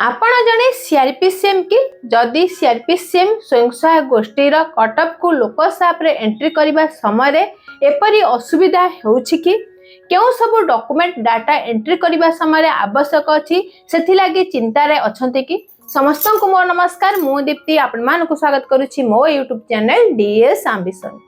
आपण जड़े सीआरपीसीएम कि जदि सीआरपीसीएम स्वयं सहायक गोष्ठीर कटअप को लोकसाप रे एंट्री करने समय एपरी असुविधा होउछि कि केउ सब डॉक्यूमेंट डाटा एंट्री करने समय आवश्यक अछि सेथिलागी चिंतारे अछंती कि समस्त को मोर नमस्कार मु दीप्ति आपण मानकु स्वागत करूछि मो यूट्यूब चैनल डीएस एम्बिशन।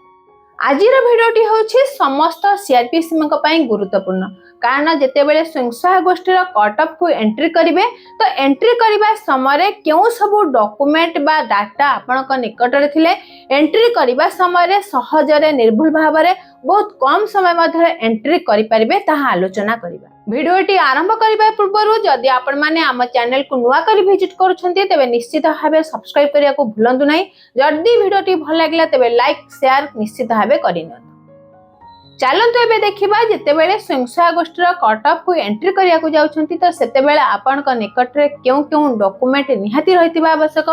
आजिर भिडियोटी होछि समस्त सीआरपीसीएम पई गुरुत्वपूर्ण कारण जेतेबेले स्वयं सहायक गोष्ठीर कटअप को एंट्री करिवे तो एंट्री करबा समय केउ सब डॉक्यूमेंट बा डाटा आपनक निकट रे थिले एंट्री करबा समय सहजरे निर्भुल भाबरे बहुत कम समय मध्य एंट्री करि परिबे ताहा आलोचना करिबा। भिडियोटी आरंभ करबा पूर्व जदि आपण माने हम चैनल को नुवा करी विजिट करूछन्ते तबे निश्चित भाबे सब्सक्राइब करिया को भूलंतु नै। जदि भिडियोटी भल लागला तबे लाइक शेयर निश्चित भाबे करिनो। चलंतु एबे देखिबा जेतेबेले स्वयं सहायक गोष्ठीर कटअप को एंट्री करिया को जाउछन्ती तो सेतेबेले आपनक निकट रे केउ डॉक्यूमेंट निहाती रहितबा आवश्यक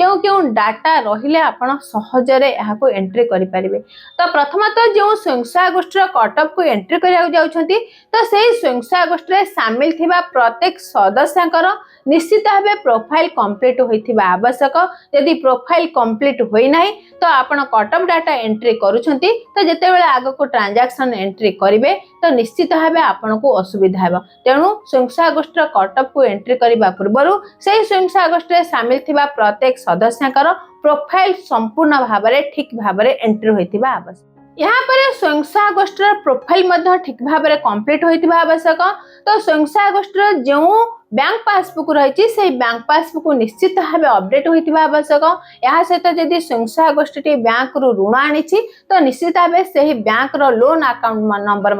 केउ डाटा रहिले आपण सहजरे एहा को एंट्री करि परिबे। तो प्रथमतः जो स्वयं सहायक गोष्ठीर कटअप को एंट्री करिया को जाउछन्ती तो सेही स्वयं सहायक गोष्ठी रे शामिल थिबा प्रत्येक सदस्यकर निश्चित भावे प्रोफाइल कंप्लीट होइथिबा आवश्यक। यदि प्रोफाइल कंप्लीट होई नाही तो आपण कटअप डाटा एंट्री करूछन्ती तो जेतेबेले आगो को ट्रांजैक्शन एंट्री करिवे तो निश्चित भावे आपण को असुविधा हेबो। तेणु स्वयं सहायक गोष्ठीर कटअप को एंट्री करिबा पूर्वरु सेही स्वयं सहायक गोष्ठी रे शामिल थिबा प्रत्येक सदस्यकर प्रोफाइल संपूर्ण भाबरे ठीक भाबरे एंट्री होइथिबा आवश्यक। यहाँ पर स्वयं सहायक गोष्ठीर प्रोफाइल मध्य ठीक भाबरे कंप्लीट होइथिबा आवश्यक। तो स्वयं सहायक गोष्ठीर जो बैंक पासबुक रही से बैंक पासबुक निश्चित भाव अपडेट होइथिबा आवश्यक। या सहित जदि स्वयं सहायक गोष्ठी बैंक रु ऋण आनी तो निश्चित भाव से बैंक रो लोन अकाउंट नंबर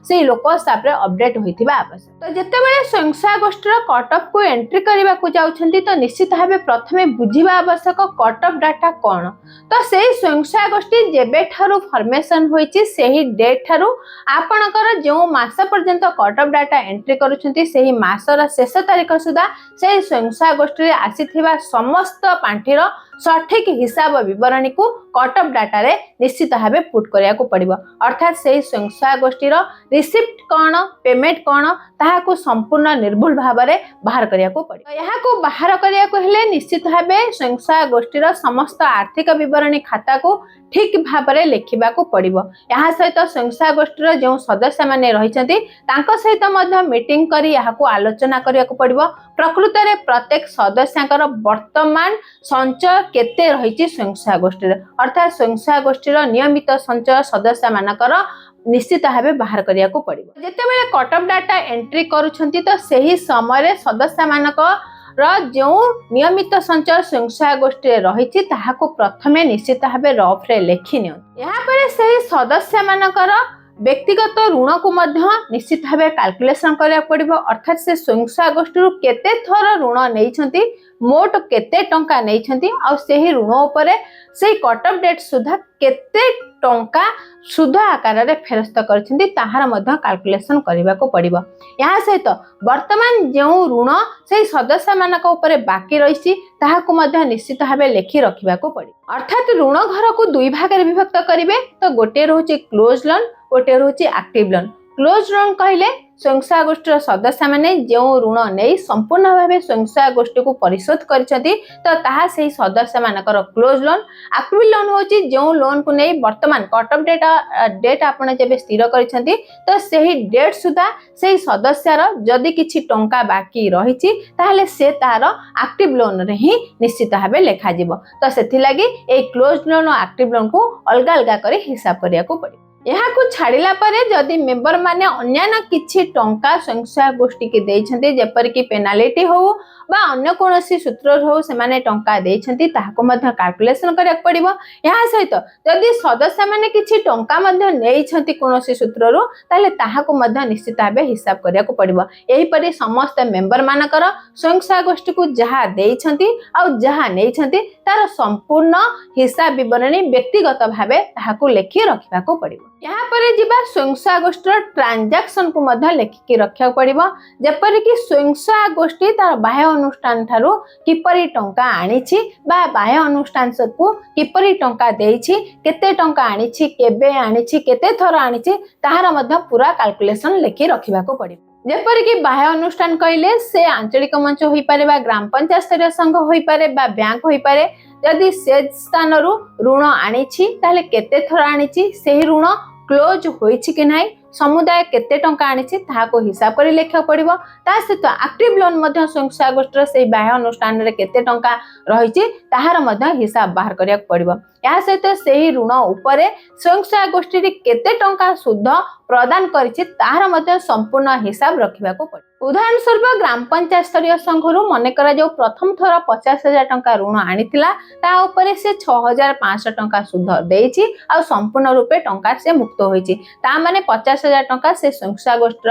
से लोकसाप रे अपडेट होइथिबा आवश्यक। तो जेतेबेले स्वयं सहायक गोष्ठीर कटअप को एंट्री करबा को जाउछन्ती तो निश्चित भाव प्रथमे बुझिबा आवश्यक कटअप डाटा कोन। तो से स्वयं सहायक गोष्ठी जेबे ठारू फॉर्मेशन होईची सेही डेट ठारू आपणकर जो मास पर्यंत कटअप डाटा एंट्री करूछन्ती सेही मासर शेष तारीख सुधा से स्वयं सहायक गोष्ठी रे आसीथिबा समस्त पांठीर सठिक हिसाब विवरणी को कटअप डाटा रे निश्चित भावे पुट करिया को पड़िबो। अर्थात से स्वयं सहायक गोष्ठीर रिसिप्ट कोन पेमेंट कोन ताहा को संपूर्ण निर्भुल भाबरे बाहर करिया को पड़िबो। यहा को बाहर करिया को हेले निश्चित भावे स्वयं सहायक गोष्ठीर समस्त आर्थिक विवरणी खाता को ठीक भाबरे लेखिबा को पड़िबो। यहा सहित स्वयं सहायक गोष्ठीर जो सदस्य माने रहिसंती तांको सहित मध्य मीटिंग करी यहा को आलोचना करिया को पड़िबो। प्रकृत रे प्रत्येक सदस्यकर वर्तमान संचय केते रहिछि स्वयं सहायक गोष्ठी अर्थात स्वयं सहायक गोष्ठीर नियमित संचय सदस्य मानकर निश्चित भावे बाहर करिया को पड़िबो। जेतेबेले कटअप डाटा एंट्री करूछंती तो सेही समय सदस्य मानकर जो नियमित संचय स्वयं सहायक गोष्ठी रही ताहाको प्रथमे निश्चित भावे रफ रे लेखि नियो। यहाँ पर सेही सदस्य मानकर व्यक्तिगत ऋण को मध्य निश्चित भावे कैलकुलेशन करिया पड़िबो। अर्थात से स्वयं सहायक गोष्ठी केते थर ऋण नैछंती मोट केते टंका नैछंती आ सेही ऋण उपरे सेही कटअप डेट सुधा केते टंका सुध आकार रे फेरस्त करछंती ताहार मध्य कैलकुलेशन करिबा को पड़िबो। या सहित वर्तमान जो ऋण सेही सदस्य मानक उपरे बाकी रहिछि ताहाको मध्य निश्चित भावे लेखि रखिबा को पड़िबो। अर्थात ऋण घर को दुई भाग रे विभक्त करिवे तो गोटे रहउछि क्लोज लोन गोटे रहउछि एक्टिव लोन। क्लोज लोन कहले स्वयं सहायक गोष्ठीर सदस्य माने जो ऋण नै संपूर्ण भावे स्वयं सहायक गोष्ठी को परिशोध करिसंती तो ताहा सेही सदस्य मानकर क्लोज लोन। एक्टिव लोन होछि जो लोन को नै वर्तमान कटअप डेट आपण जेबे स्थिर करिसंती तो सेही डेट सुधा सेही सदस्यर जदि किछि टंका बाकी रहिछि ताहाले से तार एक्टिव लोन रे ही निश्चित भावे लेखा जिवो। तो सेथि लागि ए क्लोज लोन और एक्टिव लोन को अलगा अलगा करी हिसाब करिया को पड़े। यहाँ को छाड़िला परे जदि मेंबर माने अन्यान्य किछि टंका स्वयं सहायक गोष्ठी के देइछन्ती जेपर कि पेनाल्टी हो बा अन्य कोनोसी सूत्र हो से माने टंका देइछन्ती ताहाको मध्य कैलकुलेशन करिया पड़िबो। यहाँ सहित जदि सदस्य माने किछि टंका मध्य नेइछन्ती कोनोसी सूत्ररो ताले ताहाको मध्य निश्चित भाबे हिसाब करिया को पड़िबो। एही परि समस्त मेंबर मानकर स्वयं सहायक गोष्ठी को जहा देइछन्ती आ जहा नेइछन्ती तार संपूर्ण हिसाब विवरणी व्यक्तिगत भाबे ताहाको लेखि रखिबा को पड़िबो। यहाँ पर जिबा स्वयं सहायक गोष्ठीर ट्रांजैक्शन को मध्य लेखिकी रखिया पड़िबो। जेपर कि स्वयं सहायक गोष्ठी तार बाह्य अनुष्ठान ठारू किपरि टंका आनिछि बा बाह्य अनुष्ठान को किपरि टंका देइछि केते टंका आनिछि केबे आनिछि केते थर आनिछि ताहार मध्य पूरा कैलकुलेशन लेखि रखिबा को पड़िबो। जेपरिक बाह्य अनुष्ठान कहले से आंचलिक मंच हो पारे बा ग्राम पंचायत स्तरीय संघ हो पारे बा बैंक हो पारे। जदि से स्थान ऋण आनी ताले केते थर आनी से ऋण क्लोज होइछि कि नाही समुदाय केते टंका आनी ताहाको हिसाब करी लेखा पड़िबो। ता सहित एक्टिव लोन मध्य स्वयं सहायक गोष्ठी से बाह्य अनुष्ठान रे केते टंका रहिछि ताहार मध्य हिसाब बाहर करिया पड़िबो। या सहित सेही ऋण उपरे स्वयं सहायक गोष्ठी रे केते टंका सुध प्रदान करिछि ताहार मध्य संपूर्ण हिसाब रखिबाको पड़िबो। उदाहरण स्वरूप ग्राम पंचायत स्तरीय संघरू मन करा जो प्रथम थर 50,000 टंका ऋण आनीथिला ता उपरे से 6,500 टंका सुध देइछि आ संपूर्ण रूपे टंका से मुक्त होइछि। ता माने 50,000 टंका से स्वयं सहायक गोष्ठी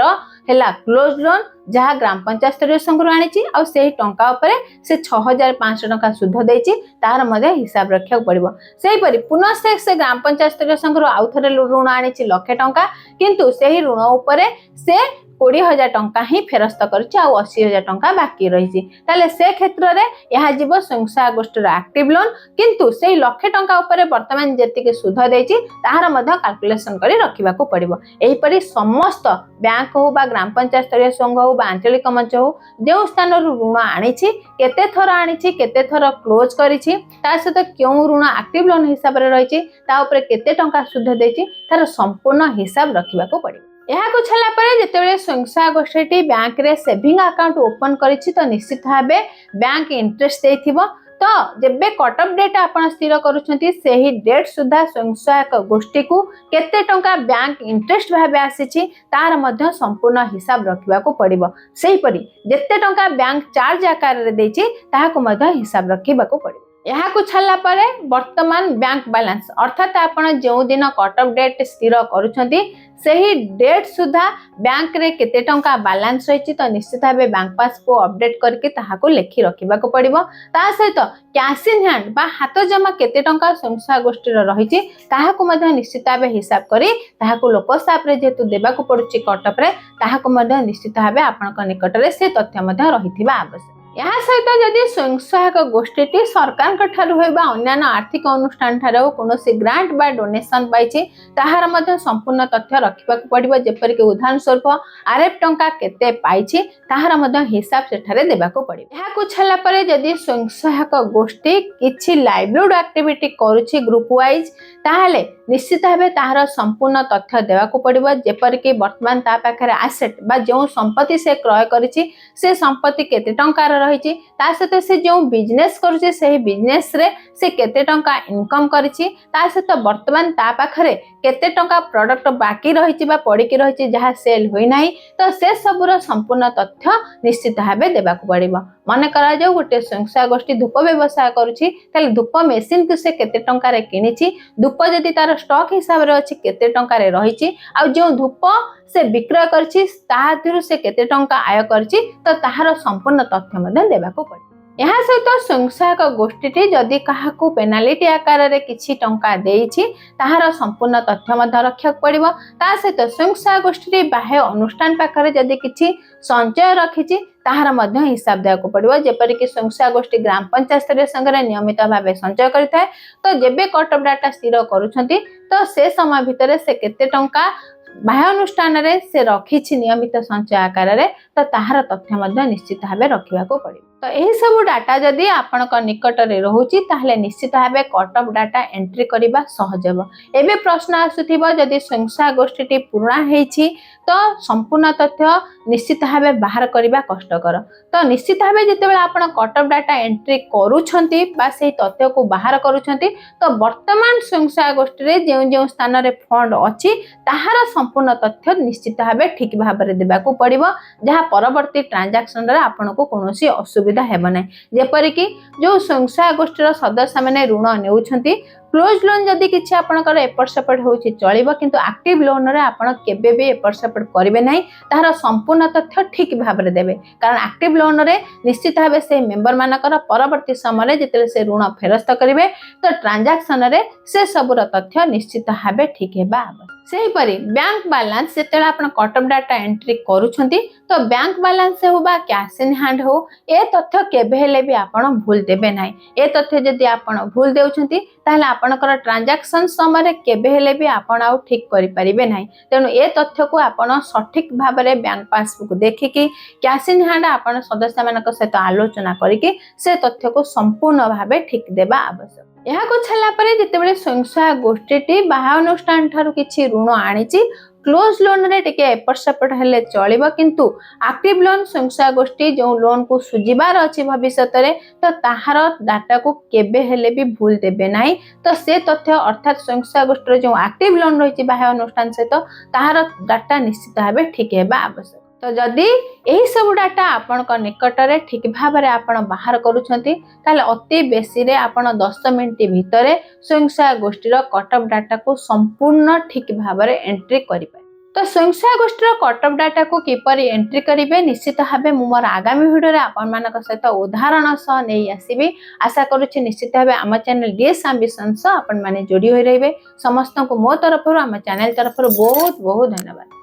हेला क्लोज लोन जहाँ ग्राम पंचायत स्तरीय संघ आनी आ से टंका उपरे से 6,500 टंका सुध देइछि तार मध्य हिसाब रखिया पड़िबो। सेहीपरि पुनः से ग्राम पंचायत स्तरीय संघ आउ थरे ऋण आनी 1,00,000 टंका किंतु सेही ऋण उपरे से 20,000 टंका ही फेरस्त करछि आ 80,000 टंका बाकी रहिछि ताले से क्षेत्र रे यहा जीव स्वयं सहायक गोष्ठी एक्टिव लोन किंतु से 1,00,000 टंका उपरे वर्तमान जेतिके सुध देइछि ताहार मध्य कैलकुलेशन करी रखिबा को पड़िबो। एही परि समस्त बैंक हो बा ग्राम पंचायत स्तरीय संघ हो बा आंचलिक मंच हो जो स्थान ऋण आनी केते थर आनी केते थर क्लोज करिछि ता सहित क्यों ऋण एक्टिव लोन हिसाब रे रहिछि ता उपरे केते टंका सुध देइछि तार संपूर्ण हिसाब रखिबा को पड़िबो। यहाँ छाला जिते स्वयं सहायक गोष्ठी बैंक रे सेविंग अकाउंट ओपन करिछि तो निश्चित भावे बैंक इंटरेस्ट देथिबो। तो जेबे कट ऑफ डेट आपण स्थिर करूछंती सेही डेट सुधा स्वयं सहायक गोष्ठी को केते टंका बैंक इंटरेस्ट भाबे आसीछि तार मध्य संपूर्ण हिसाब रखिबा को पड़िबो। सेही परि जेते टंका बैंक चार्ज आकार रे देछि ताहाको मध्य हिसाब रखिबा को पड़िबो। यहाँ छाला परे वर्तमान बैंक बैलेंस अर्थात आपण जो दिन कट ऑफ डेट स्थिर करूछंती सही डेट सुधा बैंक रे केते टंका बैलेंस रहिछि तो निश्चित भावे बैंक पास को अपडेट करके ताहाको लेखि रखिबा को पड़िबो। ता सहित कैश इन हैंड बा हाथ जमा केते टंका स्वयं सहायक गोष्ठी रहिछि ताहाको मध्य निश्चित भावे हिसाब करी ताहाको लोकसाप रे जेतु देबा को पड़ुछि कट ऑफ रे ताहाको मध्य निश्चित भावे आपनक निकट रे से तथ्य मध्य रहिथिबा आवश्यक। यहाँ सहित जदि स्वयं सहायक गोष्ठी सरकार ठारू होइबा अन्यान्य आर्थिक अनुष्ठान ठारू कोनोसी ग्रांट बा डोनेशन पाइछि ताहार मध्य संपूर्ण तथ्य रखिबा को पड़िबो। जेपरि कि उदाहरण स्वरूप आरएफ टंका केते पाइछि ताहार मध्य हिसाब सेठारे देबा को पड़िबो। यहाँ को छला परे जदि स्वयं सहायक गोष्ठी किछि लाइवलीहुड एक्टिविटी करूछि ग्रुप वाइज ताहाले निश्चित भावे ताहार संपूर्ण तथ्य देबा को पड़िबो। जेपरि कि वर्तमान ता पाखरे एसेट बा जो संपत्ति से क्रय करिछि से संपत्ति केते टंका रहिछि ता सहित से जो बिजनेस करूछि सही बिजनेस रे से केते टंका इनकम करिछि ता सहित वर्तमान ता पाखरे केते टंका प्रोडक्ट बाकी रहिछि बा पड़ी कि रहिछि जहा सेल होई नाही तो से सबुर संपूर्ण तथ्य निश्चित भाबे देबा को पड़िबो। मन करा जो गोटे स्वयं सहायक गोष्ठी धूप व्यवसाय करूछि ताले धूप मेसिन को से केते टंका रे किनिछि धूप जदि तार स्टॉक हिसाब रे अछि केते टंका रे रहिछि आ जो धूप से विक्रय करछि ताहाथिरु से केते टंका आय करछि तो ताहार संपूर्ण तथ्य मधे देबा को पड़े। यहाँ सहित स्वयं सहायक गोष्ठी जदि काहाकू पेनाल्टी आकार रे किछि टंका देइछि ताहार संपूर्ण तथ्य मधे रखिया पड़िबो। ता सहित स्वयं सहायक गोष्ठी बाह्य अनुष्ठान पाखरे जदि किछि संचय रखिछि ताहार मध्य हिसाब देवा को पड़िबो। जेपरि कि स्वयं सहायक गोष्ठी ग्राम पंचायत स्तरीय संघ रे नियमित भावे संचय करिथाय तो जेबे कट ऑफ डाटा स्थिर करूछंती तो से समय भितरे से केते टंका बाह्य अनुष्ठान रे से रखिछि नियमित संचय आकार रे तो ताहार तथ्य मध्य निश्चित भावे रखिबा को पड़िबो। तो यही सब डाटा जदि आपनक निकट रे रहुछि ताहले निश्चित भावे कट ऑफ डाटा एंट्री करिबा सहज हेबो। एबे प्रश्न आसुथिबो जदि स्वयं सहायक गोष्ठी पुराना हेछि तो संपूर्ण तथ्य निश्चित भावे बाहर करिबा कष्टकर। तो निश्चित भावे जेतेबेले आपण कट ऑफ डाटा एंट्री करूछंती बा सेही तथ्य को बाहर करूछंती तो वर्तमान स्वयं सहायक गोष्ठी रे जे स्थान रे फंड अछि ताहार संपूर्ण तथ्य निश्चित भावे ठीक भाबरे देबा को पड़िबो जहा परवर्ती ट्रांजैक्शन रे आपनको कोनोसी असुविधा हेबो नै। जेपरि कि जो स्वयं सहायक गोष्ठी सदस्य माने ऋण नेउछंती क्लोज लोन जदि किछि आपनकर एपट सेपट होछि चलिबो किंतु एक्टिव लोन रे आपण केबे भी एपट सेपट करिवे नै ताहार संपूर्ण तथ्य ठीक भाबरे देबे कारण एक्टिव लोन रे निश्चित भावे से मेंबर मानकर परवर्ती समय रे जेते से ऋण फेरस्त करिवे तो ट्रांजैक्शन रे से सबुर तथ्य निश्चित भावे ठीक हेबा। सेही परि बैंक बैलेंस जेतेला आपण कट ऑफ डाटा एंट्री करूछंती तो बैंक बैलेंस हो बा कैश इन हैंड हो ए तथ्य केबे हेले भी आपण भूल देबे नै। ए तथ्य जदि आपण भूल देउछंती ताहले आपणकर ट्रांजैक्शन समय केबे हेले भी आपण आउ ठीक करि परिबे नाही। तेणु ए तथ्य को आपण सठिक भाव में बैंक पासबुक देखिकी कैश इन हैंड आपण सदस्य मानक सहित आलोचना करिके से तथ्य को संपूर्ण भाव ठीक देबा आवश्यक। यहाँ को छला परे जेतेबेले स्वयं सहायक गोष्ठी बाह्य अनुष्ठान ठारू किछि ऋण आनिछि क्लोज लोन रे टिके एपट सेपट हेले चलिबो, किंतु एक्टिव लोन स्वयं सहायक गोष्ठी जो लोन को सुजिबार अछि भविष्यत रे तो ताहार डाटा को केबे हेले भी भूल देबे नाही। तो से तथ्य अर्थात स्वयं सहायक गोष्ठी जो एक्टिव लोन रही बाह्य अनुष्ठान सहित ताहार डाटा निश्चित भाव ठीक हेबा आवश्यक। तो जदि यही सब डाटा आपण निकट में ठीक भाव में आपण बाहर करूछंती ताले अति बेसी रे आपण 10 मिनिट भितर स्वयं सहायक गोष्ठीर कटअप डाटा को संपूर्ण ठीक भाव में एंट्री करि पाए। तो स्वयं सहायक गोष्ठीर कटअप डाटा को किपरि एंट्री करिवे निश्चित भाव में मोर आगामी वीडियो रे आपण मानक सहित उदाहरण सह नै आसीबी। आशा करूछि निश्चित भाव आम चैनल डीएस एम्बिशन सह आपण माने जोड़ी होई रहिबे। समस्त को मो तरफ आम चैनल तरफ बहुत बहुत धन्यवाद।